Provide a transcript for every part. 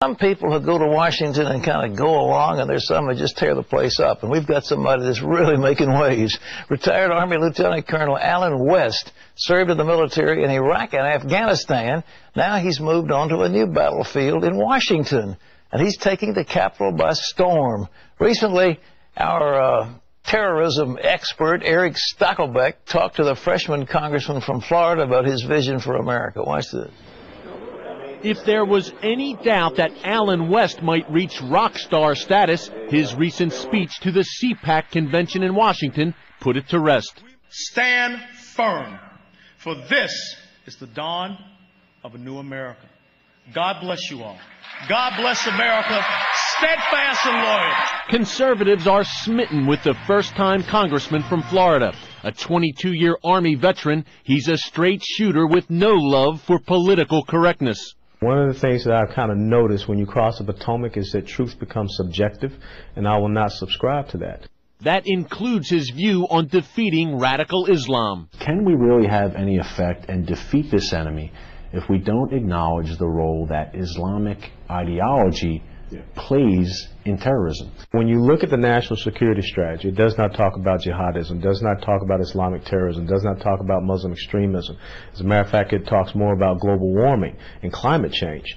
Some people who go to Washington and kind of go along, and there's some who just tear the place up. And we've got somebody that's really making waves. Retired Army Lieutenant Colonel Congressman West served in the military in Iraq and Afghanistan. Now he's moved on to a new battlefield in Washington, and he's taking the Capitol by storm. Recently, our terrorism expert, Eric Stackelbeck, talked to the freshman congressman from Florida about his vision for America. Watch this. If there was any doubt that Allen West might reach rock star status, his recent speech to the CPAC convention in Washington put it to rest. Stand firm, for this is the dawn of a new America. God bless you all. God bless America, steadfast and loyal. Conservatives are smitten with the first-time congressman from Florida. A 22-year Army veteran, he's a straight shooter with no love for political correctness. One of the things that I've kind of noticed when you cross the Potomac is that truth becomes subjective, and I will not subscribe to that. That includes his view on defeating radical Islam. Can we really have any effect and defeat this enemy if we don't acknowledge the role that Islamic ideology plays in terrorism? When you look at the national security strategy, it does not talk about jihadism, does not talk about Islamic terrorism, does not talk about Muslim extremism. As a matter of fact, it talks more about global warming and climate change.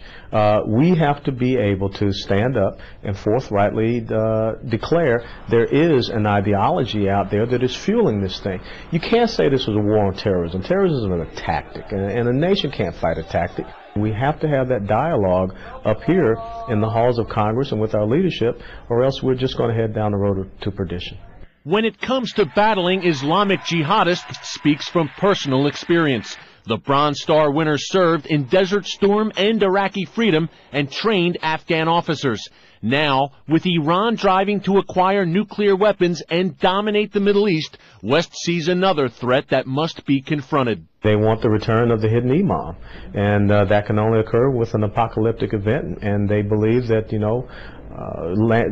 We have to be able to stand up and forthrightly declare there is an ideology out there that is fueling this thing. You can't say this was a war on terrorism. Terrorism is a tactic, and a nation can't fight a tactic. We have to have that dialogue up here in the halls of Congress and with our leadership, or else we're just going to head down the road to perdition. When it comes to battling Islamic jihadists, speaks from personal experience. The Bronze Star winner served in Desert Storm and Iraqi Freedom and trained Afghan officers. Now, with Iran driving to acquire nuclear weapons and dominate the Middle East, West sees another threat that must be confronted. They want the return of the hidden imam, and that can only occur with an apocalyptic event, and they believe that,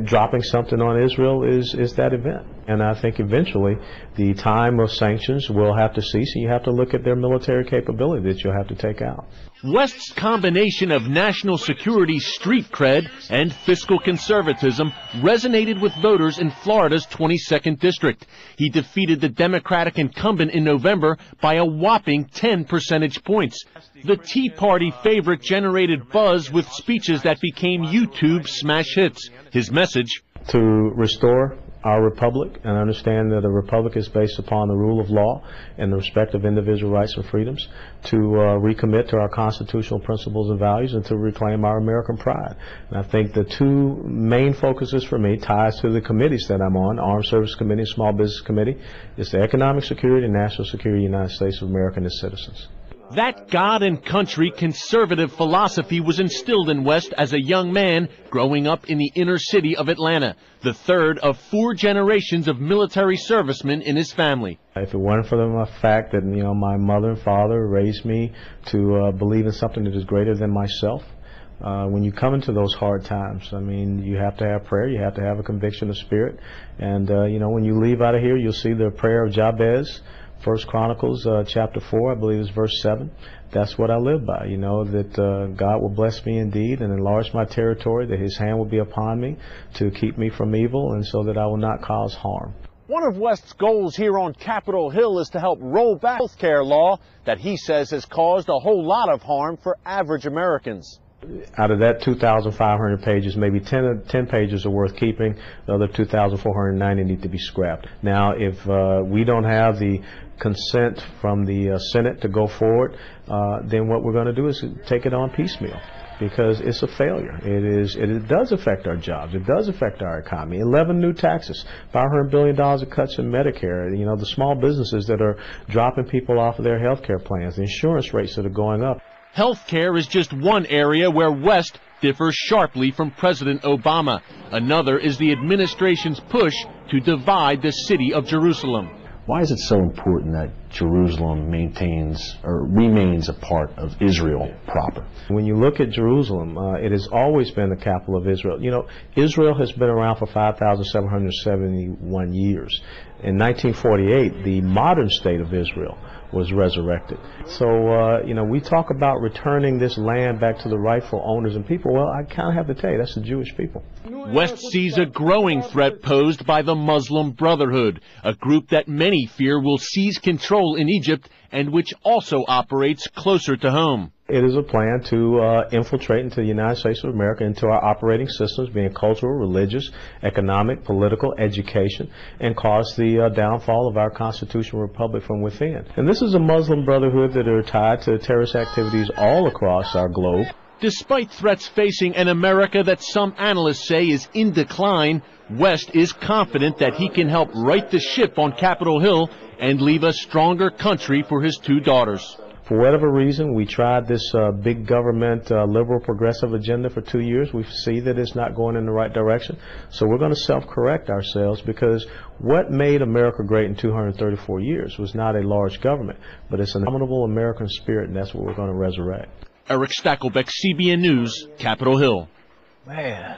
dropping something on Israel is that event. And I think eventually the time of sanctions will have to cease, and you have to look at their military capability that you'll have to take out. West's combination of national security street cred and fiscal conservatism resonated with voters in Florida's 22nd district. He defeated the Democratic incumbent in November by a whopping 10 percentage points. The Tea Party favorite generated buzz with speeches that became YouTube smash hits. His message: to restore our republic and understand that a republic is based upon the rule of law and the respect of individual rights and freedoms, to recommit to our constitutional principles and values, and to reclaim our American pride. And I think the two main focuses for me ties to the committees that I'm on, Armed Services Committee and Small Business Committee, is the economic security and national security of the United States of America and its citizens. That God and country conservative philosophy was instilled in West as a young man growing up in the inner city of Atlanta, the third of 4 generations of military servicemen in his family. If it weren't for the fact that, my mother and father raised me to believe in something that is greater than myself, when you come into those hard times, you have to have prayer, you have to have a conviction of spirit, and, when you leave out of here, you'll see the prayer of Jabez. 1 Chronicles chapter 4, I believe is verse 7. That's what I live by, that God will bless me indeed and enlarge my territory, that his hand will be upon me to keep me from evil, and so that I will not cause harm. One of West's goals here on Capitol Hill is to help roll back health care law that he says has caused a whole lot of harm for average Americans. Out of that 2,500 pages, maybe 10 pages are worth keeping. The other 2,490 need to be scrapped. Now, if we don't have the consent from the Senate to go forward, then what we're going to do is take it on piecemeal, because it's a failure. It does affect our jobs. It does affect our economy. 11 new taxes, $500 billion of cuts in Medicare, the small businesses that are dropping people off of their health care plans, the insurance rates that are going up. Health care is just one area where West differs sharply from President Obama. Another is the administration's push to divide the city of Jerusalem. Why is it so important that Jerusalem maintains or remains a part of Israel proper. When you look at Jerusalem, it has always been the capital of Israel. You know, Israel has been around for 5,771 years. In 1948, the modern state of Israel was resurrected. So, you know, we talk about returning this land back to the rightful owners and people. Well, I kind of have to tell you, that's the Jewish people. West sees a growing threat posed by the Muslim Brotherhood, a group that many fear will seize control in Egypt and which also operates closer to home. It is a plan to infiltrate into the United States of America, into our operating systems, being cultural, religious, economic, political, education, and cause the downfall of our constitutional republic from within. And this is a Muslim Brotherhood that are tied to terrorist activities all across our globe. Despite threats facing an America that some analysts say is in decline, West is confident that he can help right the ship on Capitol Hill and leave a stronger country for his two daughters. For whatever reason, we tried this big government liberal progressive agenda for 2 years. We see that it's not going in the right direction. So we're going to self-correct ourselves, because what made America great in 234 years was not a large government, but it's an indomitable American spirit, and that's what we're going to resurrect. Eric Stakelbeck, CBN News, Capitol Hill. Man.